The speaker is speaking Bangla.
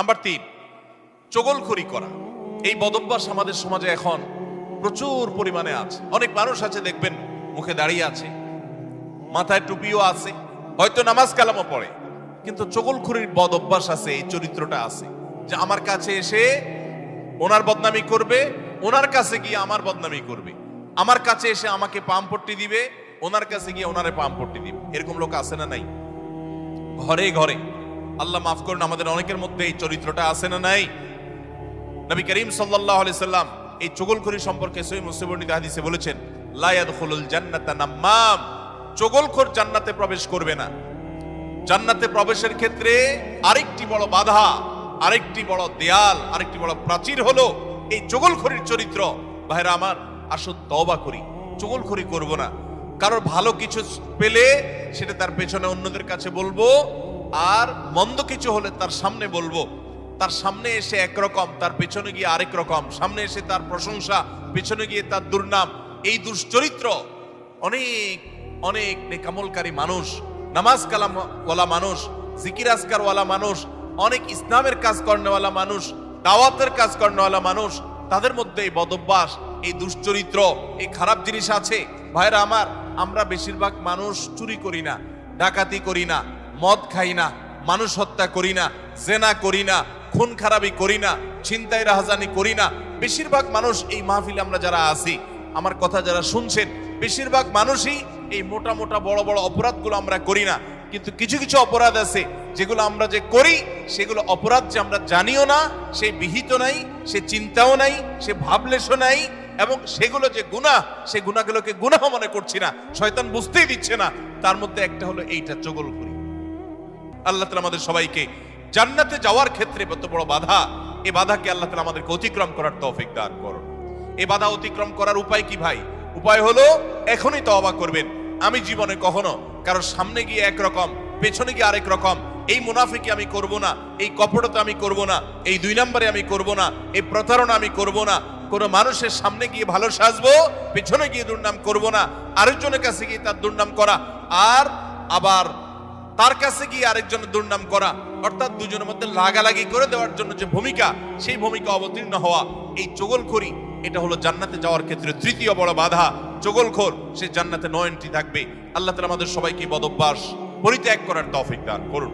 নাম্বার 3, চগলখড়ি করা। এই বদভ্যাস আমাদের সমাজে এখন প্রচুর পরিমাণে আছে। অনেক মানুষ আছে দেখবেন মুখে দাঁড়িয়ে আছে, মাথায় টুপিও আছে, হয়তো নামাজ কালামও পড়ে, কিন্তু চগলখড়ির বদভ্যাস আছে, এই চরিত্রটা আছে যে আমার কাছে এসে ওনার বদনামি করবে, ওনার কাছে গিয়ে আমার বদনামি করবে, আমার কাছে এসে আমাকে পামপট্টি দিবে, ওনার কাছে গিয়ে ওনারে পামপট্টি দিবে। এরকম লোক আছে না নাই? ঘরে ঘরে। আল্লাহ মাফ করুন, আমাদের অনেকের মধ্যে এই চরিত্রটা আছে না নাই? নবী করিম সাল্লাল্লাহু আলাইহি সাল্লাম এই চগলখড়ি সম্পর্কে সহিহ মুসলিম বর্ণিত হাদিসে বলেছেন, লা ইয়াদখুলুল জান্নাতা নাম্মাম, চগলখড় জান্নাতে প্রবেশ করবে না। জান্নাতে প্রবেশের ক্ষেত্রে আরেকটি বড় বাধা, আরেকটি বড় দেয়াল, আরেকটি বড় প্রাচীর হলো এই চগলখড়ির চরিত্র। ভাইরা আমার, আসুন তওবা করি, চগলখড়ি করব না। কারোর ভালো কিছু পেলে সেটা তার পেছনে অন্যদের কাছে বলবো, আর মন্দ কিছু হলে তার সামনে বলবো। তার সামনে এসে একরকম, তার পেছনে গিয়ে আরেক রকম, সামনে এসে তার প্রশংসা, পেছনে গিয়ে তার দুর্নাম। এই দুশ্চরিত্র অনেক অনেক নেকামলকারী মানুষ, নামাজ কালাম ওয়ালা মানুষ, জিকির আজকার ওয়ালা মানুষ, অনেক ইসলামের কাজ করেওয়ালা মানুষ, দাওয়াতের কাজ করেওয়ালা মানুষ, তাদের মধ্যে এই বদভ্যাস, এই দুশ্চরিত্র, এই খারাপ জিনিস আছে। ভাইরা আমার, আমরা বেশিরভাগ মানুষ চুরি করি না, ডাকাতি করি না, মদ খাই না, মানুষ হত্যা করি না, জেনা করি না, খুন খারাপি করি না, ছিনতাই রাহাজানি করি না। বেশিরভাগ মানুষ এই মাহফিলে আমরা যারা আছি, আমার কথা যারা শুনছেন, বেশিরভাগ মানুষই এই মোটা মোটা বড় বড় অপরাধগুলো আমরা করি না। কিন্তু কিছু কিছু অপরাধ আছে যেগুলো আমরা যে করি, সেগুলো অপরাধ যে আমরা জানিও না, সে বিহিত নাই, সে চিন্তাও নাই, সে ভাবলেশও নাই, এবং সেগুলো যে গুনাহ, সে গুনাহগুলোকে গুনাহ মনে করছি না, শয়তান বুঝতেই দিচ্ছে না। তার মধ্যে একটা হলো এইটা, চগলখড়ি। আল্লাহ তাআলা আমাদের সবাইকে জান্নাতে যাওয়ার ক্ষেত্রে কত বড় বাধা, এই বাধাকে আল্লাহ তাআলা আমাদেরকে অতিক্রম করার তৌফিক দান করুন। এই বাধা অতিক্রম করার উপায় কি ভাই? উপায় হলো এখনই তওবা করবেন। আমি জীবনে কখনো কারোর সামনে গিয়ে একরকম, পেছনে গিয়ে আরেক রকম, এই মুনাফিকি আমি করব না, এই কপটতা আমি করব না, এই 2 নম্বরে আমি করব না, এই প্রতারণা আমি করব না। কোন মানুষের সামনে গিয়ে ভালো সাজবো, পেছনে গিয়ে দুর্নাম করব না, আরেকজনের কাছে গিয়ে তার দুর্নাম করা, আর আবার তার কাছে গিয়ে আরেকজনের দুর্নাম করা, অর্থাৎ দুজনের মধ্যে লাগালাগি করে দেওয়ার জন্য যে ভূমিকা, সেই ভূমিকা অবতীর্ণ হওয়া। এই চগলখড়ি, এটা হলো জান্নাতে যাওয়ার ক্ষেত্রে তৃতীয় বড় বাধা। চগলখড়, সে জান্নাতে নো এন্ট্রি থাকবে। আল্লাহ তাআলা আমাদের সবাইকে বদভ্যাস পরিত্যাগ করার তৌফিক দান করুন।